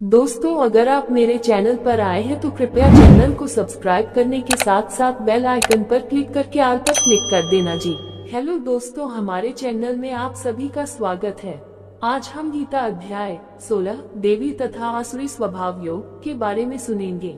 दोस्तों, अगर आप मेरे चैनल पर आए हैं तो कृपया चैनल को सब्सक्राइब करने के साथ साथ बेल आइकन पर क्लिक करके ऑल पर क्लिक कर देना जी। हेलो दोस्तों, हमारे चैनल में आप सभी का स्वागत है। आज हम गीता अध्याय 16 देवी तथा आसुरी स्वभाव योग के बारे में सुनेंगे।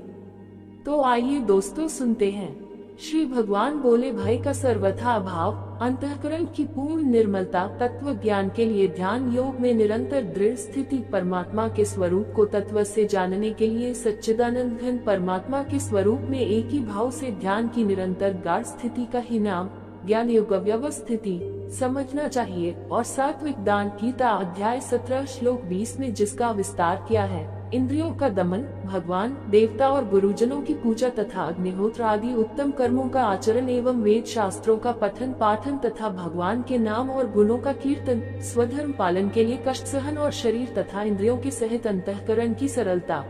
तो आइए दोस्तों सुनते हैं। श्री भगवान बोले, भय का सर्वथा अभाव, अंतःकरण की पूर्ण निर्मलता, तत्व ज्ञान के लिए ध्यान योग में निरंतर दृढ़ स्थिति, परमात्मा के स्वरूप को तत्व से जानने के लिए सच्चिदानंद घन परमात्मा के स्वरूप में एक ही भाव से ध्यान की निरंतर गाढ़ स्थिति का ही नाम ज्ञान योग व्यवस्थिति समझना चाहिए। और सात्विक दान गीता अध्याय 17 श्लोक 20 में जिसका विस्तार किया है, इंद्रियों का दमन, भगवान, देवता और गुरुजनों की पूजा तथा अग्निहोत्र आदि उत्तम कर्मों का आचरण एवं वेद शास्त्रों का पठन पाठन तथा भगवान के नाम और गुणों का कीर्तन, स्वधर्म पालन के लिए कष्ट सहन और शरीर तथा इंद्रियों के सहित अंतःकरण की सरलता,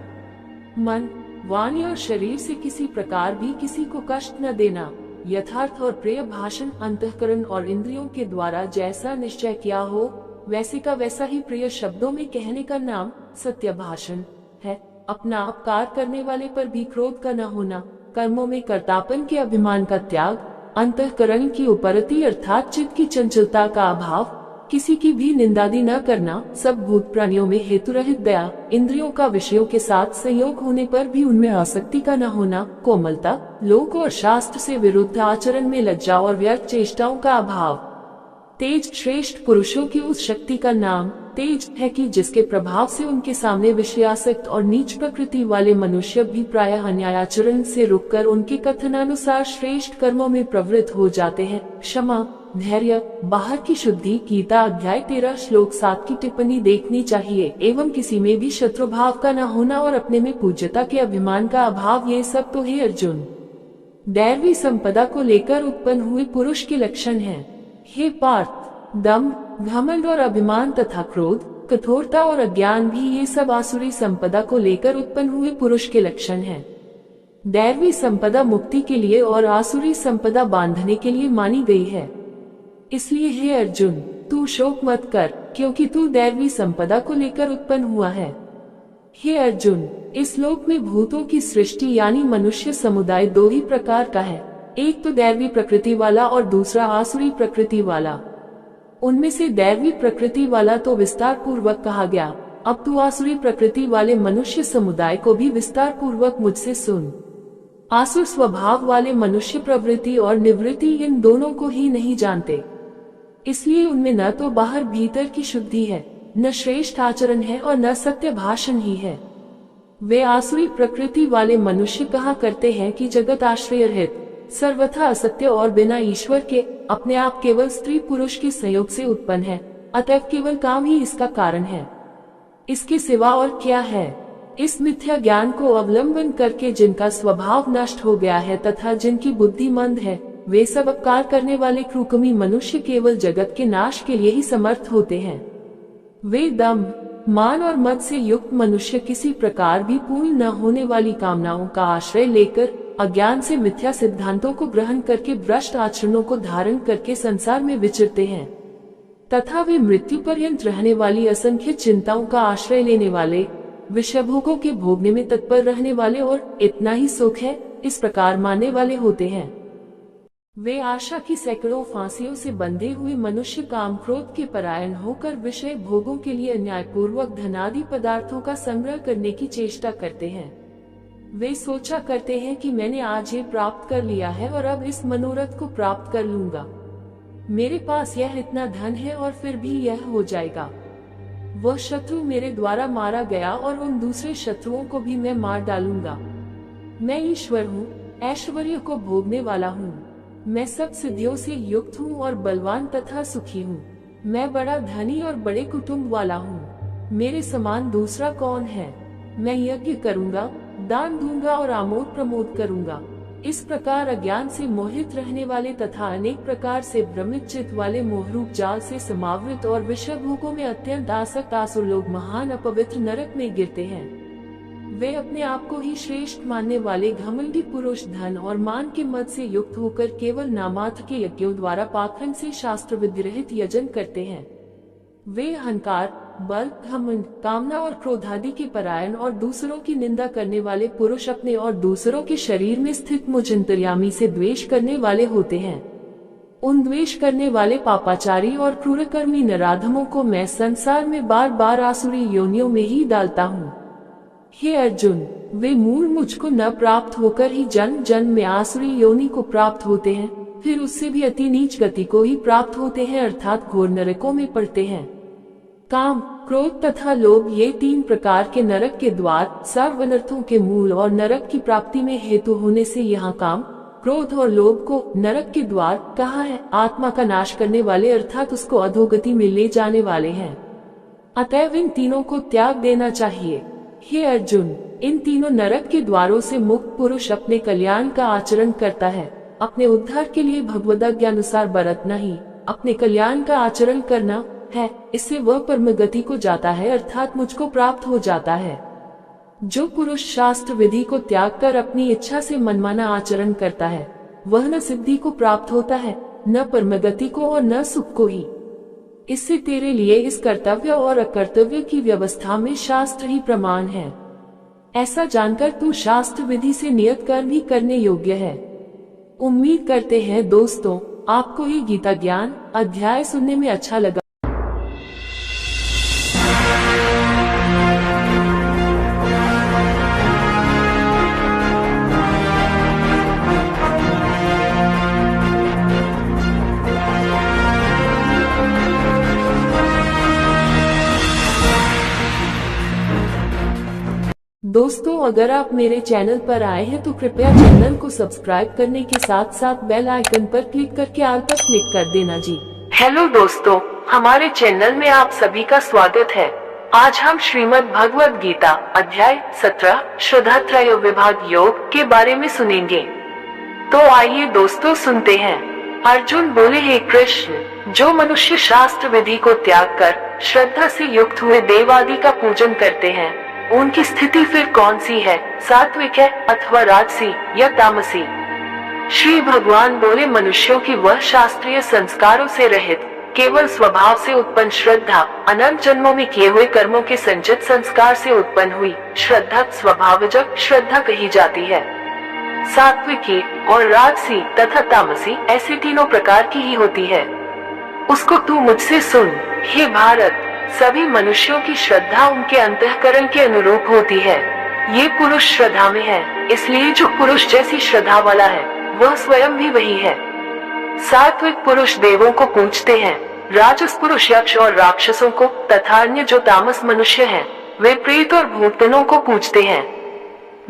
मन, वाणी और शरीर से किसी प्रकार भी किसी को कष्ट न देना, यथार्थ और प्रिय भाषण, अंतःकरण और इंद्रियों के द्वारा जैसा निश्चय किया हो वैसे का वैसा ही प्रिय शब्दों में कहने का नाम सत्य भाषण है। अपना अपकार करने वाले पर भी क्रोध का न होना, कर्मों में कर्तापन के अभिमान का त्याग, अंतःकरण की उपरति अर्थात चित्त की चंचलता का अभाव, किसी की भी निंदादि न करना, सब भूत प्राणियों में हेतु रहित दया, इंद्रियों का विषयों के साथ संयोग होने पर भी उनमें आसक्ति का न होना, कोमलता, लोक और शास्त्र से विरुद्ध आचरण में लज्जा और व्यर्थ चेष्टाओं का अभाव, तेज, श्रेष्ठ पुरुषों की उस शक्ति का नाम तेज है कि जिसके प्रभाव से उनके सामने विषयासक्त और नीच प्रकृति वाले मनुष्य भी प्रायः अन्यायाचरण से रुककर उनके कथनानुसार श्रेष्ठ कर्मों में प्रवृत्त हो जाते हैं। क्षमा, धैर्य, बाहर की शुद्धि गीता अध्याय 13 श्लोक 7 की टिप्पणी देखनी चाहिए। एवं किसी में भी शत्रु भाव का न होना और अपने में पूज्यता के अभिमान का अभाव, ये सब तो हे अर्जुन दैवी संपदा को लेकर उत्पन्न हुए पुरुष के लक्षण हैं। हे पार्थ, दम, घमंड और अभिमान तथा क्रोध, कठोरता और अज्ञान भी ये सब आसुरी संपदा को लेकर उत्पन्न हुए पुरुष के लक्षण हैं। दैवी संपदा मुक्ति के लिए और आसुरी संपदा बांधने के लिए मानी गई है। इसलिए हे अर्जुन, तू शोक मत कर, क्योंकि तू दैवी संपदा को लेकर उत्पन्न हुआ है। हे अर्जुन, इस लोक में भूतों की सृष्टि यानी मनुष्य समुदाय दो ही प्रकार का है, एक तो दैवी प्रकृति वाला और दूसरा आसुरी प्रकृति वाला। उनमें से दैवी प्रकृति वाला तो विस्तार पूर्वक कहा गया, अब तू आसुरी प्रकृति वाले मनुष्य समुदाय को भी विस्तार पूर्वक मुझसे सुन। आसुर स्वभाव वाले मनुष्य प्रवृत्ति और निवृत्ति इन दोनों को ही नहीं जानते, इसलिए उनमें न तो बाहर भीतर की शुद्धि है, न श्रेष्ठ आचरण है और न सत्य भाषण ही है। वे आसुरी प्रकृति वाले मनुष्य कहा करते हैं कि जगत आश्रय रहित, सर्वथा असत्य और बिना ईश्वर के, अपने आप केवल स्त्री पुरुष के संयोग से उत्पन्न है, अतएव केवल काम ही इसका कारण है, इसके सिवा और क्या है। इस मिथ्या ज्ञान को अवलंबन करके जिनका स्वभाव नष्ट हो गया है तथा जिनकी बुद्धि मंद है, वे सब अपकार करने वाले क्रूकमी मनुष्य केवल जगत के नाश के लिए ही समर्थ होते हैं। वे दम, मान और मद से युक्त मनुष्य किसी प्रकार भी पूर्ण न होने वाली कामनाओं का आश्रय लेकर अज्ञान से मिथ्या सिद्धांतों को ग्रहण करके भ्रष्ट आचरणों को धारण करके संसार में विचरते हैं, तथा वे मृत्यु पर्यंत रहने वाली असंख्य चिंताओं का आश्रय लेने वाले, विषय भोगों के भोगने में तत्पर रहने वाले और इतना ही सुख है इस प्रकार मानने वाले होते हैं। वे आशा की सैकड़ों फांसियों से बंधे हुए मनुष्य काम क्रोध के परायण होकर विषय भोगों के लिए अन्यायपूर्वक धनादि पदार्थों का संग्रह करने की चेष्टा करते हैं। वे सोचा करते हैं कि मैंने आज ये प्राप्त कर लिया है और अब इस मनोरथ को प्राप्त कर लूंगा, मेरे पास यह इतना धन है और फिर भी यह हो जाएगा। वह शत्रु मेरे द्वारा मारा गया और उन दूसरे शत्रुओं को भी मैं मार डालूंगा। मैं ईश्वर हूँ, ऐश्वर्य को भोगने वाला हूँ, मैं सब सिद्धियों से युक्त हूँ और बलवान तथा सुखी हूँ। मैं बड़ा धनी और बड़े कुटुंब वाला हूँ, मेरे समान दूसरा कौन है। मैं यज्ञ करूँगा, दान दूंगा और आमोद प्रमोद करूंगा। इस प्रकार अज्ञान से मोहित रहने वाले तथा अनेक प्रकार से भ्रमित चित्त वाले मोहरूप जाल से समावृत और विषय भोगों में अत्यंत आसक्त आसुर लोग महान अपवित्र नरक में गिरते हैं। वे अपने आप को ही श्रेष्ठ मानने वाले घमंडी पुरुष धन और मान के मद से युक्त होकर केवल नामात्र के यज्ञों द्वारा पाखंड से शास्त्र विधि रहित यजन करते हैं। वे अहंकार, बल, घमंड, कामना और क्रोध आदि के परायण और दूसरों की निंदा करने वाले पुरुष अपने और दूसरों के शरीर में स्थित मुझ अंतर्यामी से द्वेष करने वाले होते हैं। उन द्वेष करने वाले पापाचारी और क्रूरकर्मी नराधमों को मैं संसार में बार बार आसुरी योनियों में ही डालता हूँ। हे अर्जुन, वे मूल मुझको न प्राप्त होकर ही जन्म जन्म में आसुरी योनि को प्राप्त होते हैं, फिर उससे भी अति नीच गति को ही प्राप्त होते हैं, अर्थात घोर नरकों में पड़ते हैं। काम, क्रोध तथा लोभ ये 3 प्रकार के नरक के द्वार, सर्व अनर्थों के मूल और नरक की प्राप्ति में हेतु होने से यहाँ काम, क्रोध और लोभ को नरक के द्वार कहा है। आत्मा का नाश करने वाले अर्थात उसको अधोगति में ले जाने वाले हैं। अतएव इन तीनों को त्याग देना चाहिए। हे अर्जुन, इन तीनों नरक के द्वारों से मुक्त पुरुष अपने कल्याण का आचरण करता है। अपने उद्धार के लिए भगवदाज्ञानुसार बरतना ही अपने कल्याण का आचरण करना है। इससे वह परम गति को जाता है, अर्थात मुझको प्राप्त हो जाता है। जो पुरुष शास्त्र विधि को त्याग कर अपनी इच्छा से मनमाना आचरण करता है, वह न सिद्धि को प्राप्त होता है, न परम गति को और न सुख को ही। इससे तेरे लिए इस कर्तव्य और अकर्तव्य की व्यवस्था में शास्त्र ही प्रमाण है। ऐसा जानकर तू शास्त्र विधि से नियत कर्म ही करने योग्य है। उम्मीद करते हैं दोस्तों, आपको ये गीता ज्ञान अध्याय सुनने में अच्छा लगा। दोस्तों, अगर आप मेरे चैनल पर आए हैं तो कृपया चैनल को सब्सक्राइब करने के साथ साथ बेल आइकन पर क्लिक करके ऑल पर क्लिक कर देना जी। हेलो दोस्तों, हमारे चैनल में आप सभी का स्वागत है। आज हम श्रीमद् भगवद गीता अध्याय 17 श्रद्धात्रय विभाग योग के बारे में सुनेंगे। तो आइए दोस्तों सुनते हैं। अर्जुन बोले, हे कृष्ण, जो मनुष्य शास्त्र विधि को त्याग कर श्रद्धा से युक्त हुए देव आदि का पूजन करते हैं, उनकी स्थिति फिर कौन सी है, सात्विक है अथवा राजसी या तामसी? श्री भगवान बोले, मनुष्यों की वह शास्त्रीय संस्कारों से रहित केवल स्वभाव से उत्पन्न श्रद्धा अनंत जन्मों में किए हुए कर्मों के संचित संस्कार से उत्पन्न हुई श्रद्धा स्वभावजक श्रद्धा कही जाती है। सात्विकी और राजसी तथा तामसी ऐसे तीनों प्रकार की ही होती है। उसको तू मुझसे सुन। हे भारत, सभी मनुष्यों की श्रद्धा उनके अंतःकरण के अनुरूप होती है। ये पुरुष श्रद्धा में है, इसलिए जो पुरुष जैसी श्रद्धा वाला है वह स्वयं भी वही है। सात्विक पुरुष देवों को पूजते हैं, राजस पुरुष यक्ष और राक्षसों को तथा अन्य जो तामस मनुष्य हैं वे प्रेत और भूतगणों को पूजते हैं।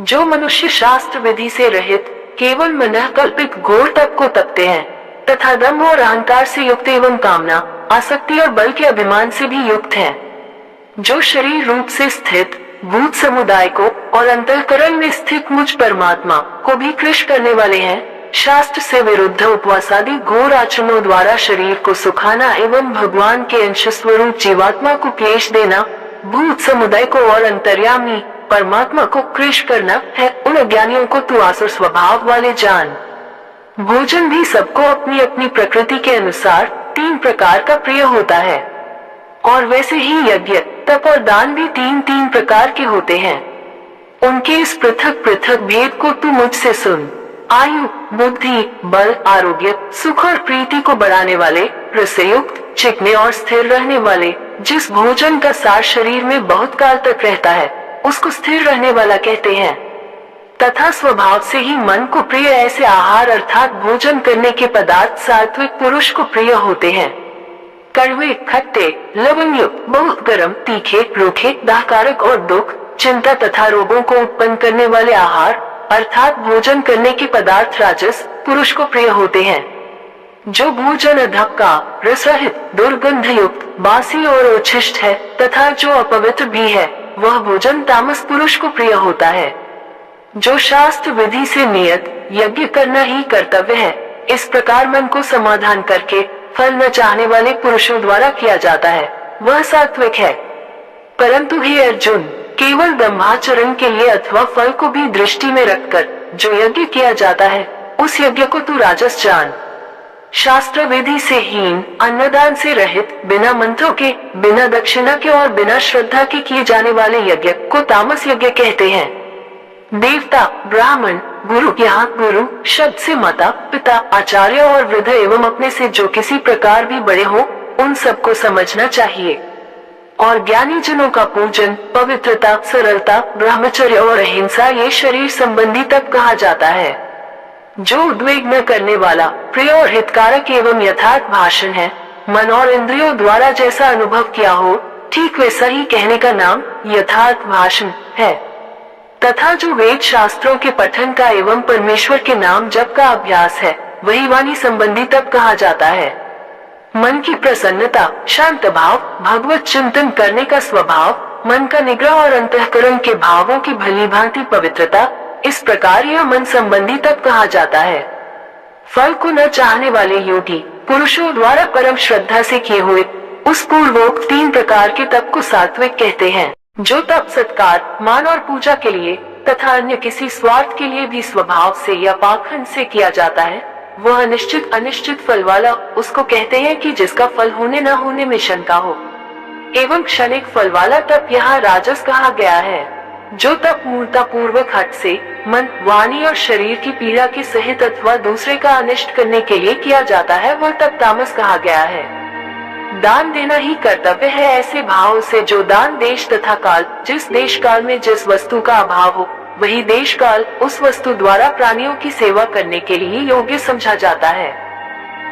जो मनुष्य शास्त्र विधि से रहित केवल मनः कल्पित घोर तप को तपते हैं तथा दम्भ और अहंकार से युक्त एवं कामना, आसक्ति और बल के अभिमान से भी युक्त हैं, जो शरीर रूप से स्थित भूत समुदाय को और अंतःकरण में स्थित मुझ परमात्मा को भी कृष करने वाले हैं, शास्त्र से विरुद्ध उपवास आदि घोर आचरणों द्वारा शरीर को सुखाना एवं भगवान के अंश स्वरूप जीवात्मा को क्लेश देना, भूत समुदाय को और अंतर्यामी परमात्मा को कृष करना है, उन अज्ञानियों को तू आसुर स्वभाव वाले जान। भोजन भी सबको अपनी अपनी प्रकृति के अनुसार 3 प्रकार का प्रिय होता है, और वैसे ही यज्ञ, तप और दान भी 3 प्रकार के होते हैं। उनके इस पृथक पृथक भेद को तू मुझसे सुन। आयु, बुद्धि, बल, आरोग्य, सुख और प्रीति को बढ़ाने वाले, रसयुक्त, चिकने और स्थिर रहने वाले, जिस भोजन का सार शरीर में बहुत काल तक रहता है उसको स्थिर रहने वाला कहते हैं। तथा स्वभाव से ही मन को प्रिय ऐसे आहार अर्थात भोजन करने के पदार्थ सात्विक पुरुष को प्रिय होते हैं। कड़वे, खट्टे, लवणयुक्त, बहुत गर्म, तीखे, रूखे, दाहकारक और दुख, चिंता तथा रोगों को उत्पन्न करने वाले आहार अर्थात भोजन करने के पदार्थ राजस पुरुष को प्रिय होते हैं। जो भोजन अधम का, रसरहित, दुर्गंध युक्त, बासी और उच्छिष्ट है तथा जो अपवित्र भी है, वह भोजन तामस पुरुष को प्रिय होता है। जो शास्त्र विधि से नियत यज्ञ करना ही कर्तव्य है, इस प्रकार मन को समाधान करके फल न चाहने वाले पुरुषों द्वारा किया जाता है, वह सात्विक है। परंतु हे अर्जुन, केवल ब्रह्माचरण के लिए अथवा फल को भी दृष्टि में रखकर जो यज्ञ किया जाता है, उस यज्ञ को तू राजस जान। शास्त्र विधि से हीन, अन्नदान से रहित, बिना मंत्रों के, बिना दक्षिणा के और बिना श्रद्धा के किए जाने वाले यज्ञ को तामस यज्ञ कहते हैं। देवता, ब्राह्मण, गुरु, यहाँ गुरु शब्द से माता, पिता, आचार्य और वृद्ध एवं अपने से जो किसी प्रकार भी बड़े हो, उन सबको समझना चाहिए। और ज्ञानी जनों का पूजन, पवित्रता, सरलता, ब्रह्मचर्य और अहिंसा ये शरीर संबंधी तप कहा जाता है। जो उद्वेग न करने वाला, प्रिय और हितकारक एवं यथार्थ भाषण है, मन और इंद्रियों द्वारा जैसा अनुभव किया हो, ठीक वैसा ही कहने का नाम यथार्थ भाषण है। तथा जो वेद शास्त्रों के पठन का एवं परमेश्वर के नाम जप का अभ्यास है, वही वाणी संबंधी तप कहा जाता है। मन की प्रसन्नता, शांत भाव, भगवत चिंतन करने का स्वभाव, मन का निग्रह और अंतःकरण के भावों की भली भांति पवित्रता, इस प्रकार यह मन संबंधी तप कहा जाता है। फल को न चाहने वाले योगी पुरुषों द्वारा परम श्रद्धा से किए हुए उस पूर्वोक्त 3 प्रकार के तप को सात्विक कहते हैं। जो तप सत्कार, मान और पूजा के लिए तथा अन्य किसी स्वार्थ के लिए भी स्वभाव से या पाखंड से किया जाता है, वह अनिश्चित अनिश्चित फल वाला उसको कहते हैं कि जिसका फल होने न होने में शंका हो। एवं क्षणिक फल वाला तप यहाँ राजस कहा गया है। जो तप मूर्ता पूर्वक हठ से, मन, वाणी और शरीर की पीड़ा के सहित अथवा दूसरे का अनिष्ट करने के लिए किया जाता है, वह तप तामस कहा गया है। दान देना ही कर्तव्य है ऐसे भाव से जो दान देश तथा काल, जिस देश काल में जिस वस्तु का अभाव हो, वही देश काल उस वस्तु द्वारा प्राणियों की सेवा करने के लिए योग्य समझा जाता है।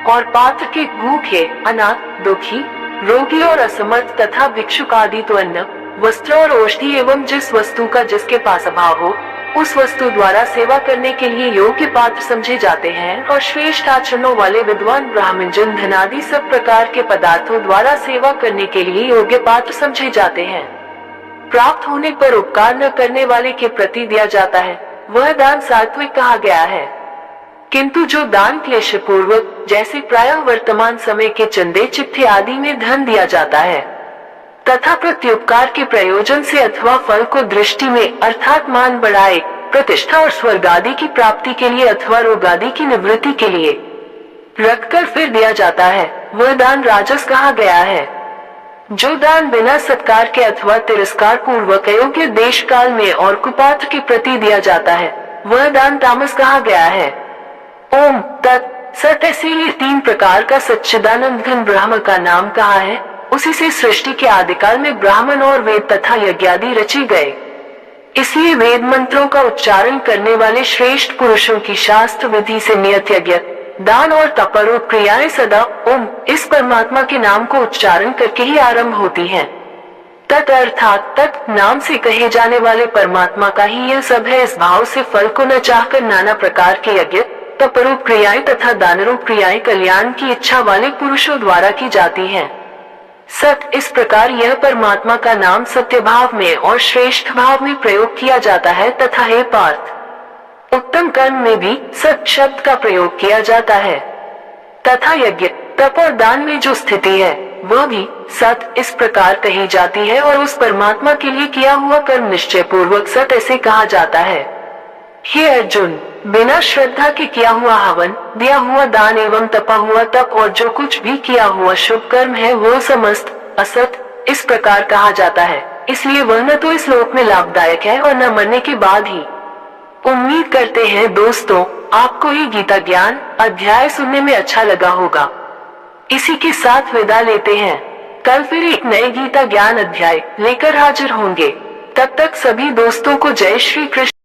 और पात्र के भूखे, अनाथ, दुखी, रोगी और असमर्थ तथा भिक्षुक आदि तो अन्न, वस्त्र और औषधि एवं जिस वस्तु का जिसके पास अभाव हो, उस वस्तु द्वारा सेवा करने के लिए योग्य पात्र समझे जाते हैं। और श्रेष्ठ आचरणों वाले विद्वान ब्राह्मण जन धनादि सब प्रकार के पदार्थों द्वारा सेवा करने के लिए योग्य पात्र समझे जाते हैं। प्राप्त होने पर उपकार न करने वाले के प्रति दिया जाता है, वह दान सात्विक कहा गया है। किंतु जो दान क्लेश पूर्वक, जैसे प्रायः वर्तमान समय के चंदे, चिट्ठे आदि में धन दिया जाता है तथा प्रत्युपकार के प्रयोजन से अथवा फल को दृष्टि में अर्थात मान बढ़ाए, प्रतिष्ठा और स्वर्ग आदि की प्राप्ति के लिए अथवा रोग आदि की निवृत्ति के लिए रखकर फिर दिया जाता है, वह दान राजस कहा गया है। जो दान बिना सत्कार के अथवा तिरस्कार पूर्वक अयोग्य देश काल में और कुपात्र के प्रति दिया जाता है, वह दान तामस कहा गया है। ओम तत् सत, ऐसे ये 3 प्रकार का सच्चिदानंद घन ब्रह्म का नाम कहा है। उसी से सृष्टि के आदिकाल में ब्राह्मण और वेद तथा यज्ञादि रचे गए। इसलिए वेद मंत्रों का उच्चारण करने वाले श्रेष्ठ पुरुषों की शास्त्र विधि से नियत यज्ञ, दान और तपरूप क्रियाएं सदा ओम इस परमात्मा के नाम को उच्चारण करके ही आरंभ होती हैं। तत् अर्थात तत् नाम से कहे जाने वाले परमात्मा का ही यह सब है। इस भाव से फल को न चाहकर नाना प्रकार के यज्ञ, तपरूप क्रियाएं तथा दानरूप क्रियाएं कल्याण की इच्छा वाले पुरुषों द्वारा की जाती हैं। सत, इस प्रकार यह परमात्मा का नाम सत्य भाव में और श्रेष्ठ भाव में प्रयोग किया जाता है। तथा हे पार्थ, उत्तम कर्म में भी सत शब्द का प्रयोग किया जाता है। तथा यज्ञ, तप और दान में जो स्थिति है, वह भी सत इस प्रकार कही जाती है। और उस परमात्मा के लिए किया हुआ कर्म निश्चय पूर्वक सत ऐसे कहा जाता है। हे अर्जुन, बिना श्रद्धा के किया हुआ हवन, दिया हुआ दान एवं तपा हुआ तप और जो कुछ भी किया हुआ शुभ कर्म है, वो समस्त असत इस प्रकार कहा जाता है। इसलिए वह न तो इस लोक में लाभदायक है और न मरने के बाद ही। उम्मीद करते हैं दोस्तों, आपको ये गीता ज्ञान अध्याय सुनने में अच्छा लगा होगा। इसी के साथ विदा लेते हैं। कल फिर एक नए गीता ज्ञान अध्याय लेकर हाजिर होंगे। तब तक सभी दोस्तों को जय श्री कृष्ण।